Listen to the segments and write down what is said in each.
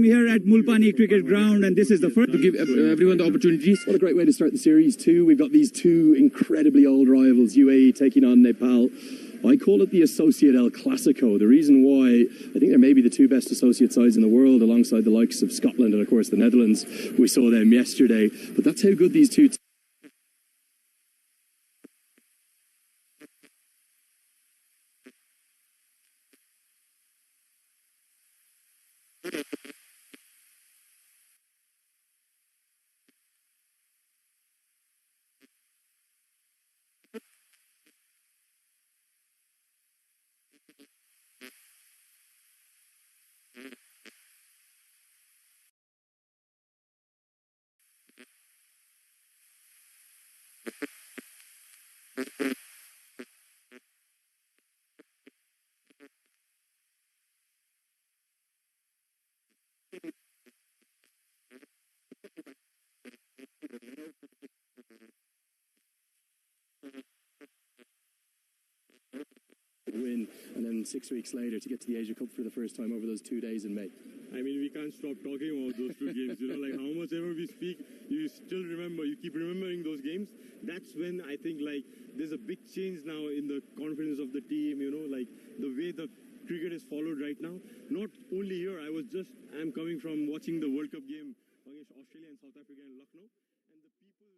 time here at Mulpani Cricket Ground, and this is the first to give everyone the opportunities. What a great way to start the series too. We've got these two incredibly old rivals, UAE taking on Nepal. I call it the Associate El Clasico. The reason why, I think they're maybe the two best associate sides in the world, alongside the likes of Scotland and of course the Netherlands. We saw them yesterday, but that's how good these two win, and then 6 weeks later to get to the Asia Cup for the first time over those 2 days in May. I mean, we can't stop talking about those two games. You know, like how much ever we speak, you still remember, you keep remembering those games. That's when I think like there's a big change now in the confidence of the team, you know, like the way the cricket is followed right now. Not only here, I'm coming from watching the World Cup game against Australia and South Africa in Lucknow. And the people,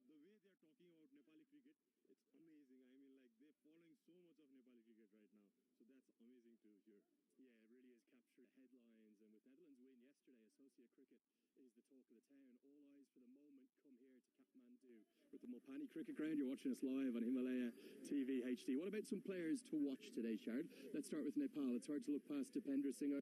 the way they're talking about Nepali cricket, it's amazing. I mean, like they're following so much of Nepali cricket right now. So that's amazing to hear. Yeah, it really is captured headlines. And with Netherlands win yesterday, associate cricket is the talk of the town. All eyes for the moment come here to Kathmandu with the Mulpani Cricket Ground. You're watching us live on Himalaya TV HD. What about some players to watch today, Shard? Let's start with Nepal. It's hard to look past Dipendra Singh.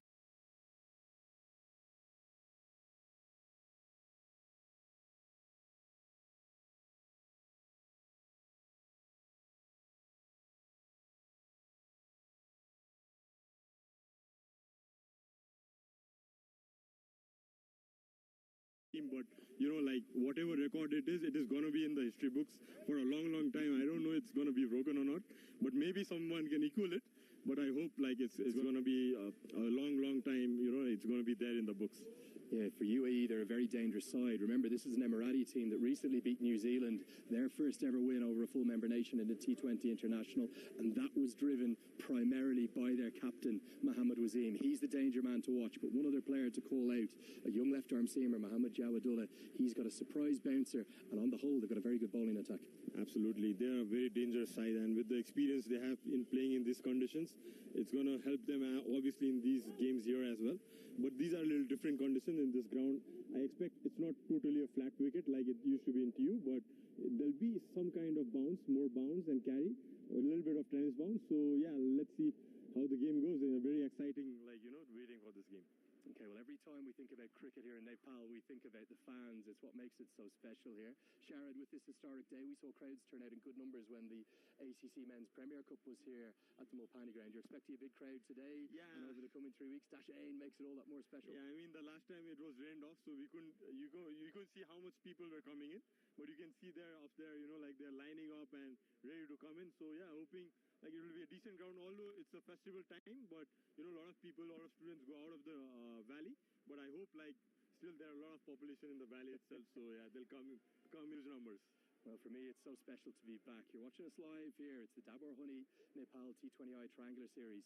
But you know, like whatever record it is going to be in the history books for a long time. I don't know it's going to be broken or not, but maybe someone can equal it. But I hope like it's going to be a long time, you know, it's going to be there in the books. Yeah, for UAE, they're a very dangerous side. Remember, this is an Emirati team that recently beat New Zealand, their first ever win over a full member nation in the T20 International, and that was driven primarily by their captain, Mohammad Wasim. He's the danger man to watch, but one other player to call out, a young left-arm seamer, Mohammad Jawadullah. He's got a surprise bouncer, and on the whole, they've got a very good bowling attack. Absolutely. They're a very dangerous side, and with the experience they have in playing in these conditions, it's going to help them obviously in these games here as well. But these are a little different conditions in this ground. I expect it's not totally a flat wicket like it used to be in TU, but there'll be some kind of bounce, more bounce and carry, a little bit of tennis bounce. So yeah, let's see how the game goes. It's a very exciting, like, you know, waiting for this game. Okay, well, every time we think about cricket here in Nepal, we think about the fans. It's what makes it so special here. Sharad, with this historic day, we saw crowds turn out in good numbers when the ACC Men's Premier Cup was here at the Mulpani Ground. You're expecting a big crowd today, and over the coming 3 weeks. Dash Ain makes it all that more special. Yeah, I mean, the last time it was rained off, so we couldn't, you couldn't see how much people were coming in, but you can see there up there, you know, like they're lining up and ready to come in. So yeah, hoping like it will be a decent ground, although it's a festival time, but you know, a lot of people, a lot of students go out of the valley, but I hope like still there are a lot of population in the valley itself, so yeah, they'll come huge numbers. Well, for me, it's so special to be back. You're watching us live here. It's the Dabur Honey Nepal T20I Triangular Series.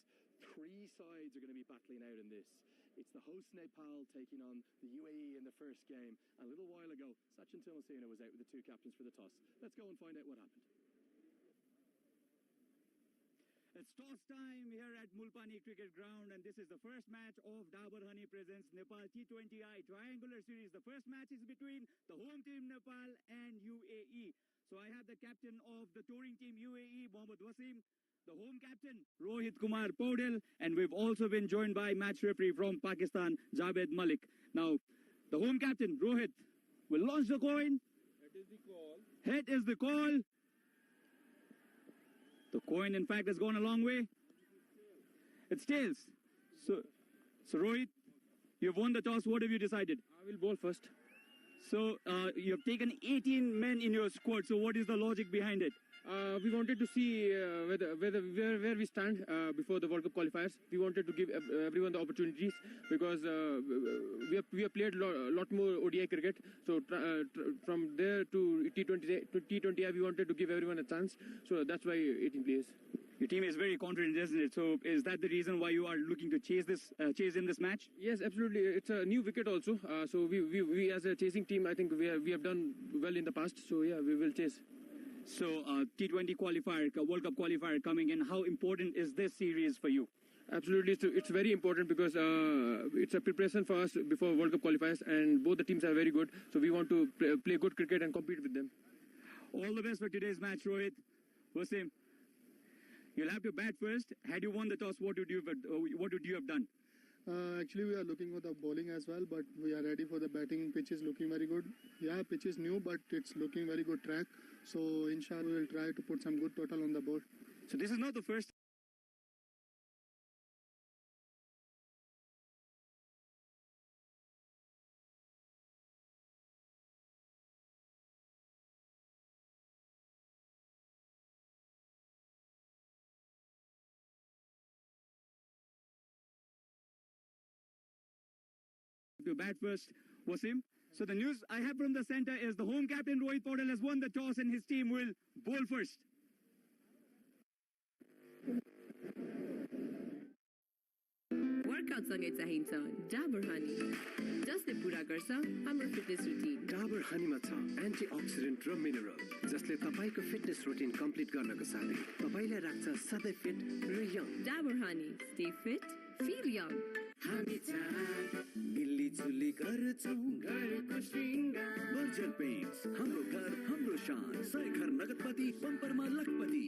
3 sides are going to be battling out in this. It's the host Nepal taking on the UAE in the first game. And a little while ago, Sachin Tillmasina was out with the 2 captains for the toss. Let's go and find out what happened. It's toss time here at Mulpani Cricket Ground, and this is the first match of Dabur Honey presents Nepal T20I Triangular Series. The first match is between the home team Nepal and UAE. So I have the captain of the touring team UAE, Mohammad Wasim, the home captain Rohit Kumar Paudel, and we've also been joined by match referee from Pakistan, Javed Malik. Now, the home captain Rohit will launch the coin. Head is the call. Head is the call. The coin, in fact, has gone a long way. It's tails. So Rohit, you've won the toss. What have you decided? I will bowl first. So you have taken 18 men in your squad. So what is the logic behind it? We wanted to see where we stand before the World Cup qualifiers. We wanted to give everyone the opportunities because we have played lot more ODI cricket. So from there to T20I, we wanted to give everyone a chance. So that's why 18 players. Your team is very confident, isn't it? So is that the reason why you are looking to chase in this match? Yes, absolutely. It's a new wicket also. So we as a chasing team, I think we have done well in the past. So yeah, we will chase. So T20 qualifier, World Cup qualifier coming in. How important is this series for you? Absolutely, it's very important because it's a preparation for us before World Cup qualifiers, and both the teams are very good. So we want to play good cricket and compete with them. All the best for today's match, Rohit. Wasim, you'll have to bat first. Had you won the toss, what would you have done? Actually, we are looking for the bowling as well, but we are ready for the batting. Pitch is looking very good. Yeah, pitch is new, but it's looking very good track. So, inshallah, we will try to put some good total on the board. So, this is not the first to bat first, Wasim. So the news I have from the center is the home captain Rohit Paudel has won the toss and his team will bowl first. Workout सँगै चाहिन्छ डाबर हनी जसले पूरा गर्छ हाम्रो fitness routine Dabur हनीमा छ antioxidant र mineral जसले तपाईको fitness routine complete गर्नको साथै तपाईलाई राख्छ सधैँ फिट र young Dabur honey stay fit feel young हामी गिल्ली चुल्ली गर्छौं घरको श्रृंगार बर्जर पेन्ट्स हाम्रो घर हाम्रो शान सय घर नगदपति बम्परमा लखपति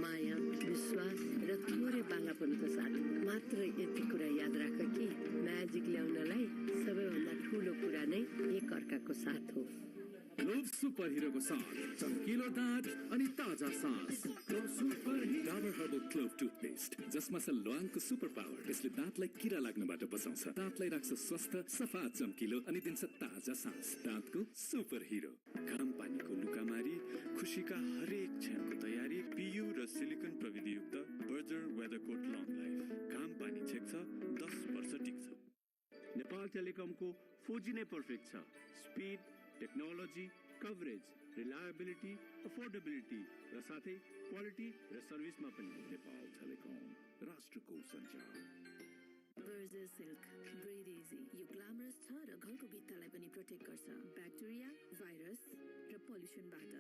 माया विश्वास र थोरै बालापनको साथ मात्र यति कुरा याद राख कि म्याजिक ल्याउनलाई सबैभन्दा ठूलो कुरा नै एक अर्काको साथ हो ग्लोब सुपर हिरोको साथ चम्किलो दाँत अनि ताजा सास Globe super hero Dabur herbal clove toothpaste जसमा छ ल्वाङको सुपर पावर यसले दाँतलाई किरा लाग्नबाट बचाउँछ दाँतलाई राख्छ स्वस्थ सफा चम्किलो अनि दिन्छ ताजा सास दाँतको सुपर हिरो घाम पानीको लुकामारी खुशीका हरेक क्षणको तयारी पियु र सिलिकन प्रविधियुक्त बर्जर वेदरकोट लङ लाइफ घाम पानी छेक्छ 10 वर्ष टिक्छ नेपाल टेलिकमको 4G नै पर्फेक्ट छ speed technology coverage reliability affordability र साथै क्वालिटी र सर्भिसमा पनि नेपाल टेलिकम राष्ट्रको सञ्चार बर्जर सिल्क ब्रेथ इजी यो ग्ल्यामरस छ र घरको भित्तालाई पनि प्रोटेक्ट गर्छ ब्याक्टेरिया भाइरस र पोल्युसनबाट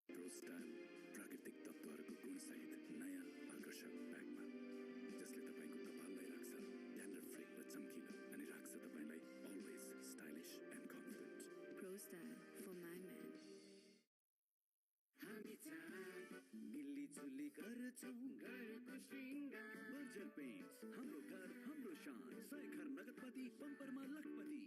प्रोस्टाइल प्राकृतिक तत्त्वहरूको गुणसहित नयाँ आकर्षक ब्यागमा जसले तपाईको कपाललाई राख्छ ड्यान्ड्रफ फ्री र चम्किलो अनि राख्छ तपाईलाई अलवेज स्टाइलिश एन्ड कन्फिडेन्ट प्रोस्टाइल फर माई म्यान हामी गिल्ली चुल्ली गर्छौं घरको श्रृंगार बर्जर पेन्ट्स हाम्रो घर हाम्रो शान सय घर नगदपति बम्परमा लखपति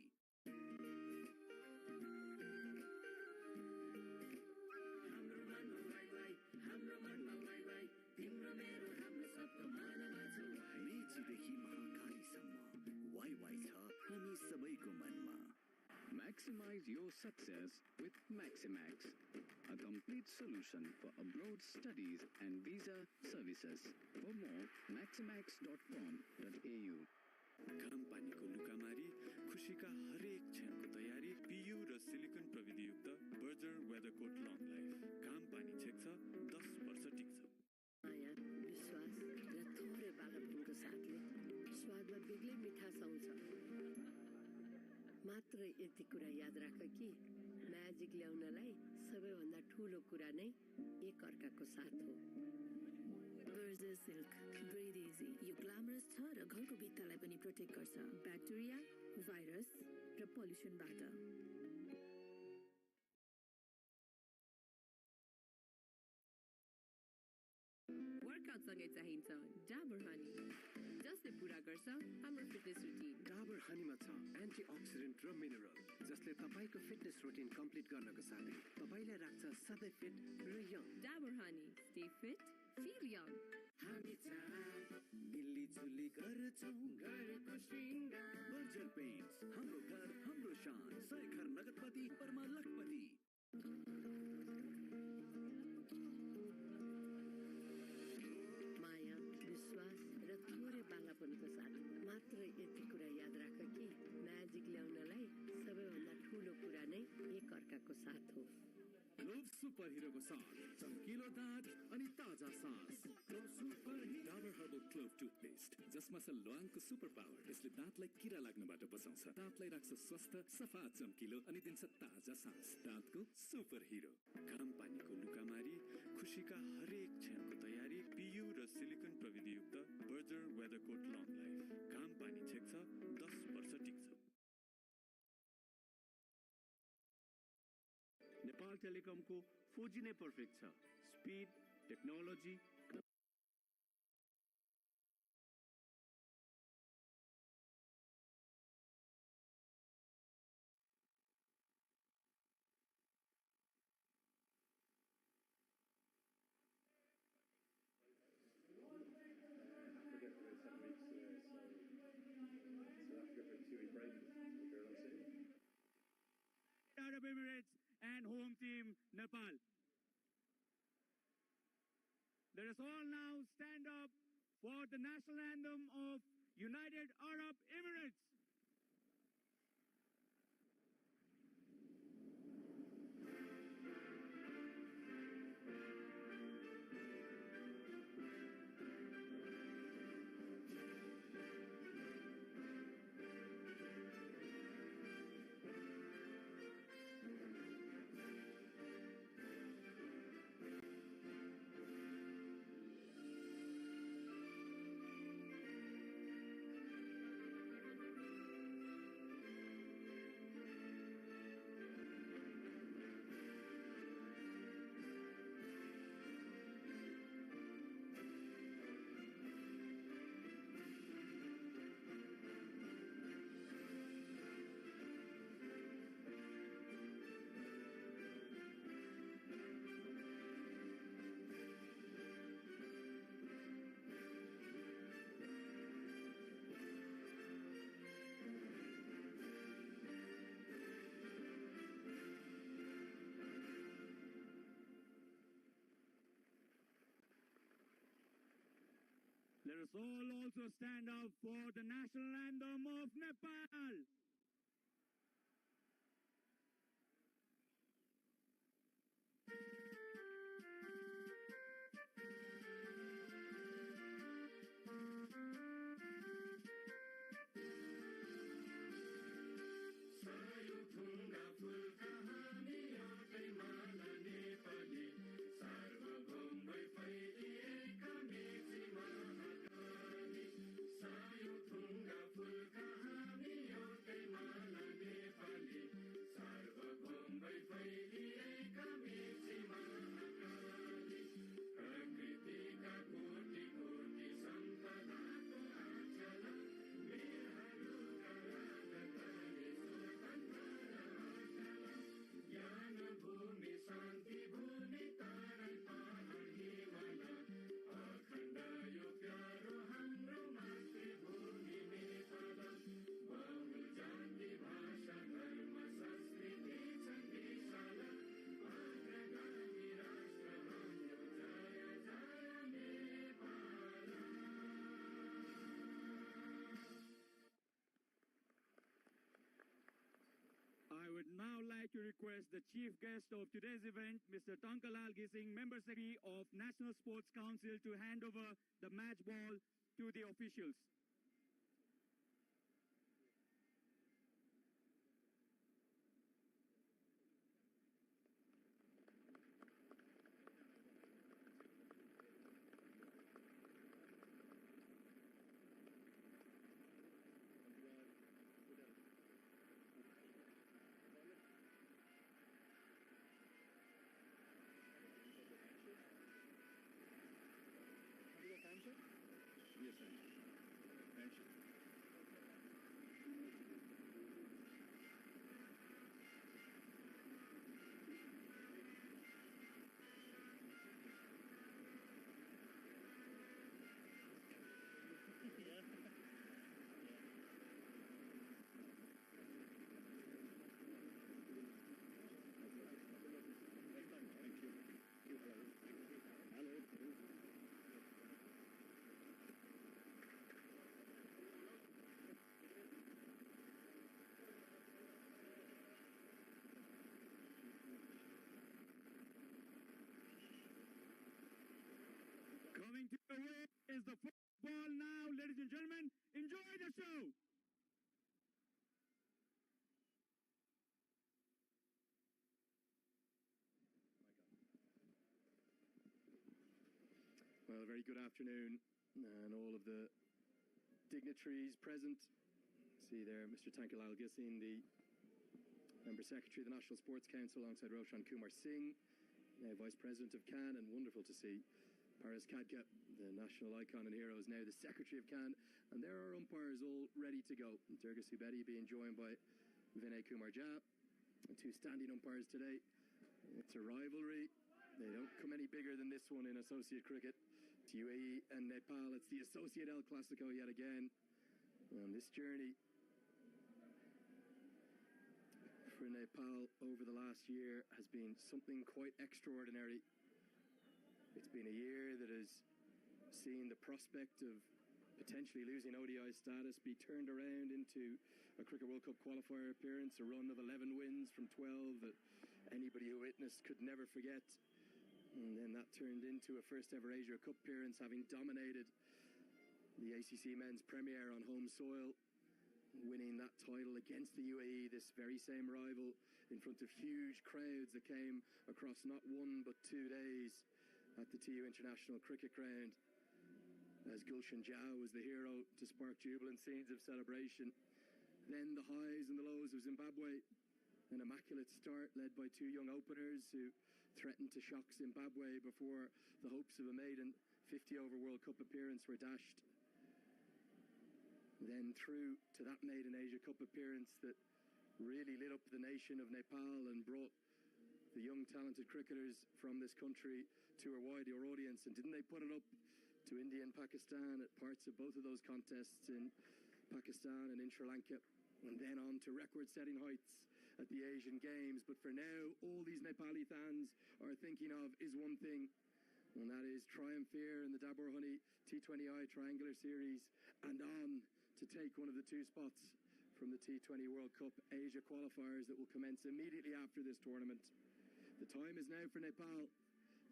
मेचीदेखि महाकालीसम्म वाइवाई छ हामी सबैको मनमा Maximize your success with Maximax, a complete solution for abroad studies and visa services. For more, maximax.com.au. घाम पानीको लुकामारी खुशीका हरेक क्षणको तयारी पियु र सिलिकन प्रविधियुक्त बर्जर वेदरकोट लङ लाइफ घाम पानी छेक्छ 10 वर्ष टिक्छ माया विश्वास र थोरै बालापनको साथले स्वादमा बेग्लै मिठास आउँछ मात्र यति कुरा याद राख कि म्याजिक ल्याउनलाई सबैभन्दा ठूलो कुरा नै एक अर्काको साथ हो बर्जर सिल्क ब्रेथ इजी यो ग्ल्यामरस छ र घरको भित्तालाई पनि प्रोटेक्ट गर्छ ब्याक्टेरिया भाइरस र पोल्युसनबाट वर्कआउट सँगै चाहिन्छ डाबर हनी जसले पूरा गर्छ हाम्रो फिटनेस रुटिन डाबर हनीमा छ एन्टिअक्सिडेन्ट र मिनरल जसले तपाईको फिटनेस रुटिन कम्प्लिट गर्नको साथै तपाईलाई राख्छ सधैँ फिट र young Dabur honey stay fit feel young हामी गिल्ली चुल्ली गर्छौं घरको श्रृंगार बर्जर पेन्ट्स हाम्रो घर हाम्रो शान सय घर नगदपति परमा लखपति एकअर्काको साथ हो। क्लोभ सुपर हिरोको साथ चम्किलो दाँत अनि ताजा सास। Clove super hero Dabur herbal clove toothpaste जसमा छ ल्वाङको सुपर पावर। यसले दाँतलाई किरा लाग्नबाट बचाउँछ, दाँतलाई राख्छ स्वस्थ, सफा, चम्किलो अनि दिन्छ ताजा सास। दाँतको सुपर हिरो। घाम पानीको लुकामारी, खुसीका हरेक क्षणको तयारी, पियु र सिलिकन प्रविधियुक्त बर्जर वेदरकोट लङ लाइफ। घाम पानी छेक्छ, 10 वर्ष टिक्छ। नेपाल टेलिकमको 4G नै पर्फेक्ट छ। Speed, technology, Arab Emirates and home team Nepal. Let us all now stand up for the national anthem of United Arab Emirates. Let us all also stand up for the national anthem of Nepal. I would now like to request the chief guest of today's event, Mr. Tankalal Gising, Member Secretary of National Sports Council, to hand over the match ball to the officials. Yes, sir. Handshake. Well, a very good afternoon, and all of the dignitaries present. See there, Mr. Tankalal Gissin, the Member Secretary of the National Sports Council, alongside Roshan Kumar Singh, now Vice President of CAN, and wonderful to see Paras Khadka, the national icon and hero, is now the Secretary of CAN, and there are umpires all ready to go. Durga Subedi being joined by Vinay Kumar Jha, and two standing umpires today. It's a rivalry. They don't come any bigger than this one in associate cricket. To UAE and Nepal, it's the Associate El Clasico yet again. And this journey for Nepal over the last year has been something quite extraordinary. It's been a year that has seen the prospect of potentially losing ODI status be turned around into a Cricket World Cup qualifier appearance, a run of 11 wins from 12 that anybody who witnessed could never forget. And then that turned into a first ever Asia Cup appearance, having dominated the ACC Men's Premier on home soil, winning that title against the UAE, this very same rival, in front of huge crowds that came across not 1 but 2 days at the TU International Cricket Ground, as Gulshan Jha was the hero to spark jubilant scenes of celebration. Then the highs and the lows of Zimbabwe, an immaculate start led by two young openers who threatened to shock Zimbabwe before the hopes of a maiden 50-over World Cup appearance were dashed. Then through to that maiden Asia Cup appearance that really lit up the nation of Nepal and brought the young talented cricketers from this country to a wider audience. And didn't they put it up to India and Pakistan at parts of both of those contests, in Pakistan and in Sri Lanka, and then on to record-setting heights at the Asian Games. But for now, all these Nepali fans are thinking of is one thing, and that is triumph here in the Dabur Honey T20I Triangular Series, and on to take one of the two spots from the T20 World Cup Asia qualifiers that will commence immediately after this tournament. The time is now for Nepal.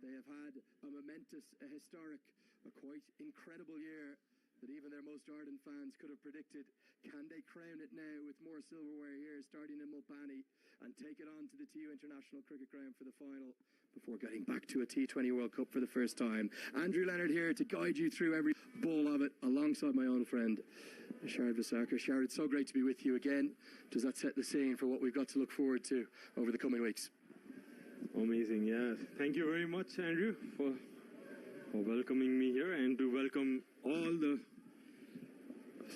They have had a momentous, a historic, a quite incredible year that even their most ardent fans could have predicted. Can they crown it now with more silverware here, starting in Mulpani, and take it on to the TU International Cricket Ground for the final, before getting back to a T20 World Cup for the first time? Andrew Leonard here to guide you through every ball of it, alongside my own friend, Sharad Visakar. Sharad, it's so great to be with you again. Does that set the scene for what we've got to look forward to over the coming weeks? Amazing, yeah. Thank you very much, Andrew, for welcoming me here, and to welcome all the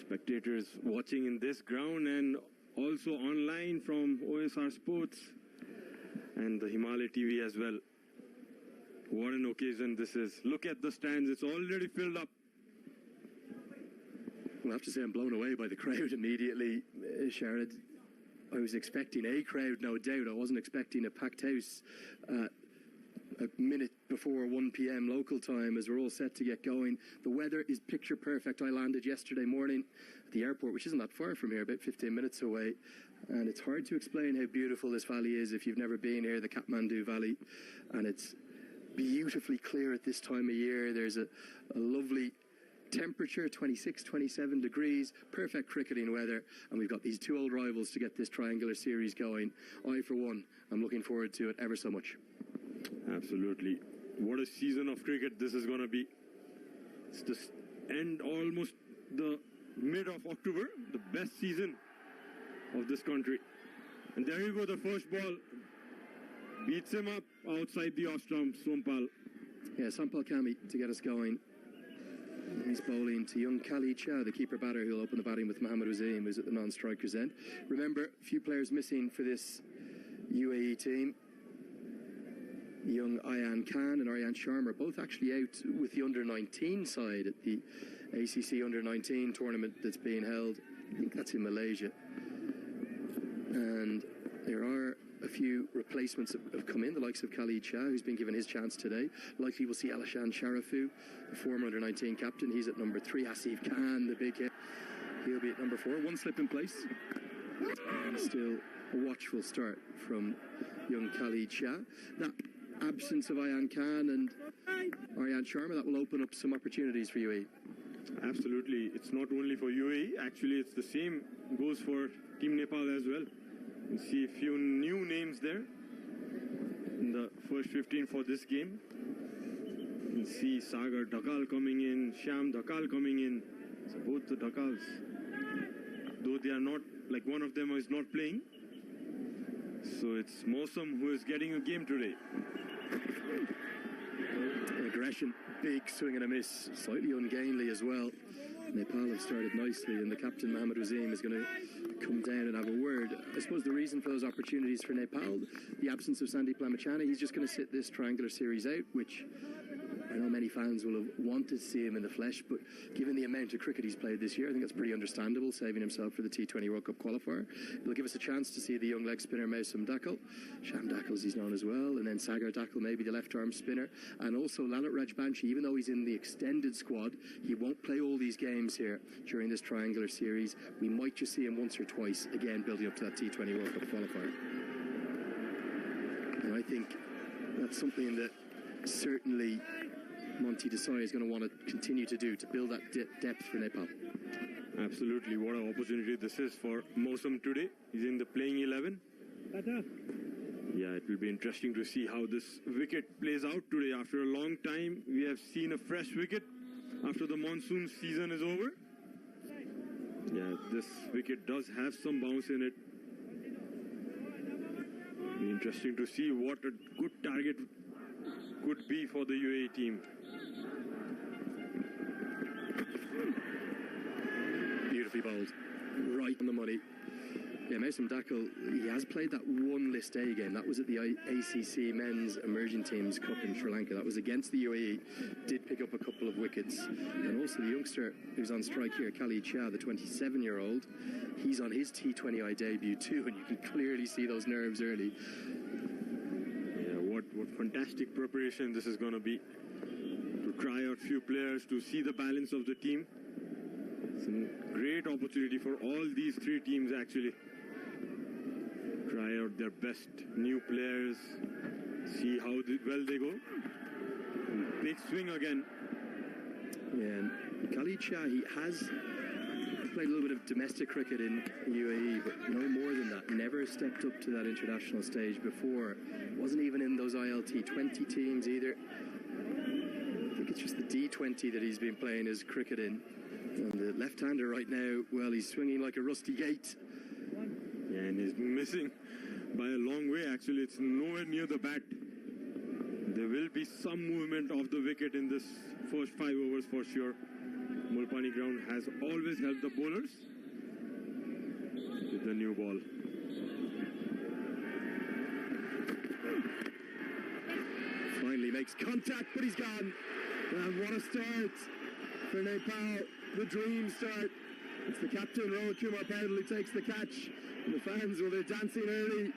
spectators watching in this ground and also online from OSR Sports and the Himalaya TV as well. What an occasion this is. Look at the stands, it's already filled up. Well, I have to say I'm blown away by the crowd immediately, Sharad. I was expecting a crowd, no doubt. I wasn't expecting a packed house a minute before 1 p.m. local time as we're all set to get going. The weather is picture perfect. I landed yesterday morning at the airport, which isn't that far from here, about 15 minutes away. And it's hard to explain how beautiful this valley is if you've never been here, the Kathmandu Valley. And it's beautifully clear at this time of year. There's a lovely temperature, 26, 27 degrees, perfect cricketing weather, and we've got these two old rivals to get this triangular series going. I, for one, am looking forward to it ever so much. Absolutely. What a season of cricket this is going to be. It's just end almost the mid of October, the best season of this country. And there you go, the first ball beats him up outside the off-stump, Sompal. Yeah, Sompal Kami to get us going. He's bowling to young Khalid Shah, the keeper batter, who'll open the batting with Mohammad Wasim, who's at the non-striker's end. Remember, a few players missing for this UAE team. Young Ayan Khan and Aryan Sharma are both actually out with the under-19 side at the ACC under-19 tournament that's being held. I think that's in Malaysia. And there are a few replacements that have come in, the likes of Khalid Shah, who's been given his chance today. Likely we'll see Alishan Sharafu, the former under-19 captain. He's at number 3. Asif Khan, the big hit, he'll be at number 4. One slip in place. And still a watchful start from young Khalid Shah. That absence of Ayan Khan and Aryan Sharma, that will open up some opportunities for UAE. Absolutely. It's not only for UAE, actually it's the same goes for Team Nepal as well. You see a few new names there in the first 15 for this game. can see Sagar Dhakal coming in, Shyam Dhakal coming in. So both the Dhakals, though they are not, like one of them is not playing. So it's Mosam who is getting a game today. Aggression, big swing and a miss, slightly ungainly as well. Nepal have started nicely, and the captain Mohammad Wasim is going to come down and have a word. I suppose the reason for those opportunities for Nepal, the absence of Sandeep Lamachani, he's just going to sit this triangular series out, which I know many fans will have wanted to see him in the flesh, but given the amount of cricket he's played this year, I think that's pretty understandable, saving himself for the T20 World Cup qualifier. It'll give us a chance to see the young leg spinner Mausam Dhakal, Sham Dhakal as he's known as well, and then Sagar Dhakal, maybe the left-arm spinner, and also Lalit Rajbanshi. Even though he's in the extended squad, he won't play all these games here during this triangular series. We might just see him once or twice, again building up to that T20 World Cup qualifier. And I think that's something that certainly Monty Desai is going to want to continue to do, to build that depth for Nepal. Absolutely, what an opportunity this is for Mosam today. He's in the playing 11. Yeah, it will be interesting to see how this wicket plays out today. After a long time, we have seen a fresh wicket after the monsoon season is over. Yeah, this wicket does have some bounce in it. Be interesting to see what a good target could be for the UAE team. Beautifully bowled, right on the money. Yeah, Mausam Dhakal, he has played that one List A game. That was at the ACC Men's Emerging Teams Cup in Sri Lanka. That was against the UAE. Did pick up a couple of wickets. And also the youngster who's on strike here, Khalid Shah, the 27-year-old, he's on his T20I debut too, and you can clearly see those nerves early. Yeah, what fantastic preparation this is going to be. To try out few players, to see the balance of the team. Some great opportunity for all these three teams actually. Try out their best new players, see how well they go. Big swing again. Yeah, and Khalid Shah, he has played a little bit of domestic cricket in UAE, but no more than that. Never stepped up to that international stage before. Wasn't even in those ILT 20 teams either. I think it's just the D20 that he's been playing his cricket in. And the left-hander right now, well, he's swinging like a rusty gate. Yeah, and he's missing by a long way actually. It's nowhere near the bat. There will be some movement of the wicket in this first 5 overs for sure. Mulpani ground has always helped the bowlers with the new ball. Finally makes contact, but he's gone. And what a start for Nepal. The dream start. It's the captain, Rohit Kumar Paudel, who takes the catch. And the fans, well, they're dancing early.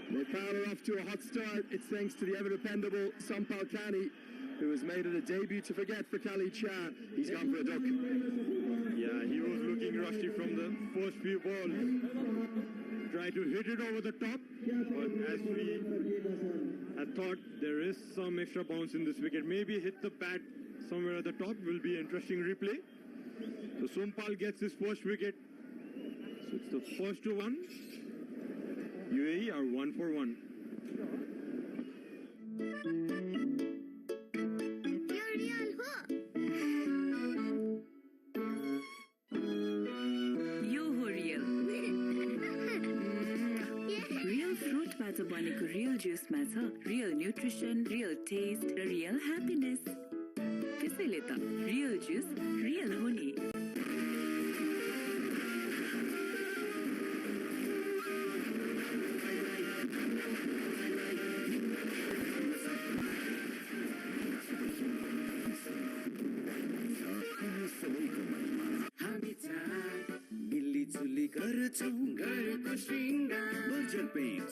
Nepal are off to a hot start. It's thanks to the ever-dependable Sampal Khani, who has made it a debut to forget for Khalid Shah. He's gone for a duck. Yeah, he was looking rusty from the first few balls. Tried to hit it over the top, but as we had thought, there is some extra bounce in this wicket. Maybe hit the bat somewhere at the top. Will be an interesting replay. So Sompal gets his first wicket. So it's the first to one. UAE are 1 for 1. बनेको real जुसमा छ real nutrition, real test र real ह्याप्पीनेस। त्यसैले त real जुस real हो नि।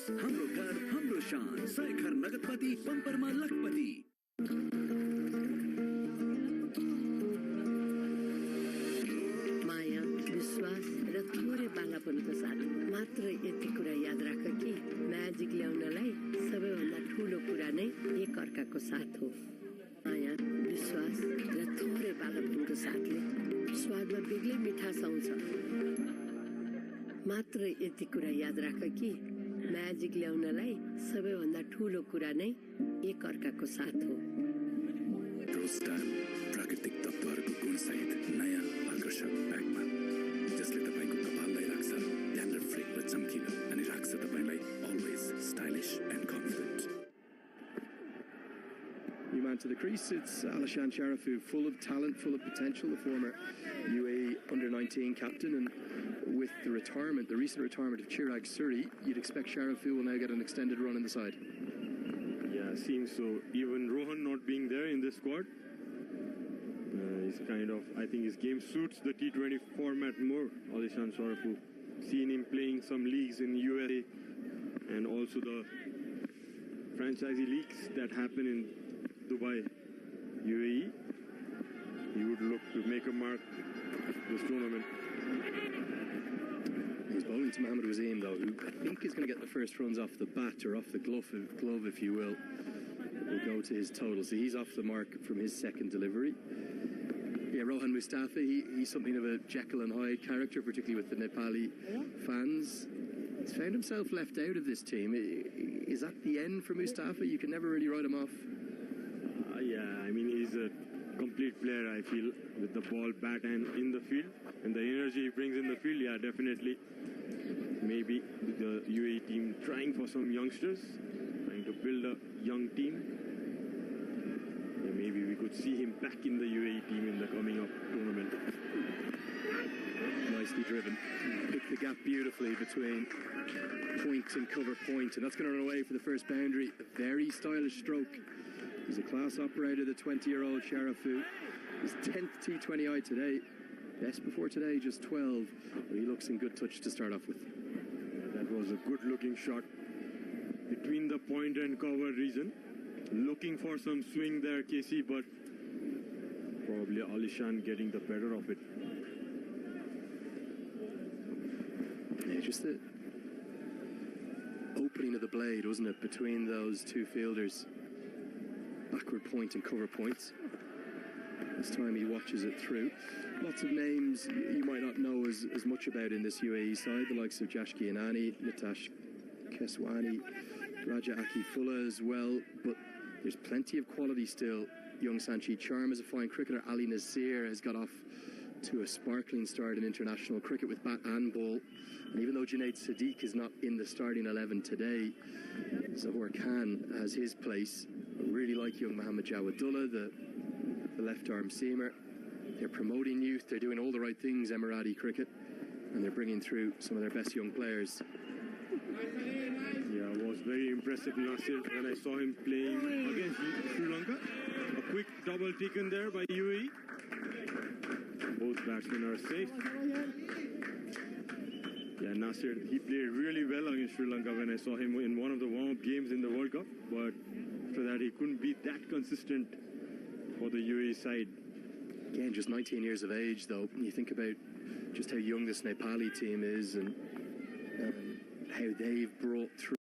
हाम्रो घर हाम्रो शान सयखर नगदपति बम्परमा लखपति। माया, विश्वास र थोरै बालापनको साथ मात्र यति कुरा याद राख कि म्याजिक ल्याउनलाई सबैभन्दा ठूलो कुरा नै एक अर्काको साथ हो। माया, विश्वास र थोरै बालापनको साथले स्वादमा बेग्लै मिठास आउँछ। मात्र यति कुरा याद राख कि म्याजिक ल्याउनलाई सबैभन्दा ठूलो कुरा नै एक अर्काको साथ हो। स्टाइल प्राकृतिक तत्त्वहरूको गुणसहित नयाँ आकर्षक ब्यागमा जसले तपाईको कपाललाई राख्छ ड्यान्ड्रफ फ्री र चम्किलो अनि राख्छ तपाईलाई always stylish end confident. New man to the crease, it's Alishan Sharafu, full of talent, full of potential, the former UAE under-19 captain, and with the recent retirement of Chirag Suri, you'd expect Sharafu will now get an extended run in the side. Yeah, seems so. Even Rohan not being there in this squad, he's kind of, I think his game suits the T20 format more, Alishan Sharafu. Seen him playing some leagues in USA and also the franchisee leagues that happen in Dubai, UAE. He would look to make a mark this tournament. He's bowling to Mohammad Wasim, though, who I think is going to get the first runs off the bat, or off the glove, if you will. We'll go to his total. So he's off the mark from his second delivery. Yeah, Rohan Mustafa, he's something of a Jekyll and Hyde character, particularly with the Nepali fans. He's found himself left out of this team. Is that the end for Mustafa? You can never really write him off. Yeah, I mean, he's a complete player, I feel, with the ball, bat, and in the field. And the energy he brings in the field, yeah, definitely. Maybe the UAE team trying for some youngsters, trying to build a young team. Yeah, maybe we could see him back in the UAE team in the coming up tournament. Nicely driven. Picked the gap beautifully between point and cover point, and that's going to run away for the first boundary. A very stylish stroke. He's a class operator, the 20-year-old Sharafu. His 10th T20I today. Best before today, just 12. But he looks in good touch to start off with. Yeah, that was a good-looking shot between the point and cover region. Looking for some swing there, Casey, but probably Alishan getting the better of it. Yeah, just the opening of the blade, wasn't it, between those two fielders? Backward point and cover points. This time he watches it through. Lots of names you might not know as much about in this UAE side, the likes of Jashki Anani, Nitash Keswani, Raja Akifullah as well, but there's plenty of quality still. Young Sanchi Charm is a fine cricketer. Ali Nasir has got off to a sparkling start in international cricket with bat and ball. And even though Junaid Sadiq is not in the starting 11 today, Zahor Khan has his place. I really like young Mohammad Jawadullah, the left-arm seamer. They're promoting youth, they're doing all the right things, Emirati cricket, and they're bringing through some of their best young players. Yeah, it was very impressive, Nasir, when I saw him playing against Sri Lanka. A quick double taken there by UAE. Both batsmen are safe. Yeah, Nasir, he played really well against Sri Lanka when I saw him in one of the warm-up games in the World Cup, but after that he couldn't be that consistent for the UAE side. Again, just 19 years of age, though. When you think about just how young this Nepali team is and how they've brought through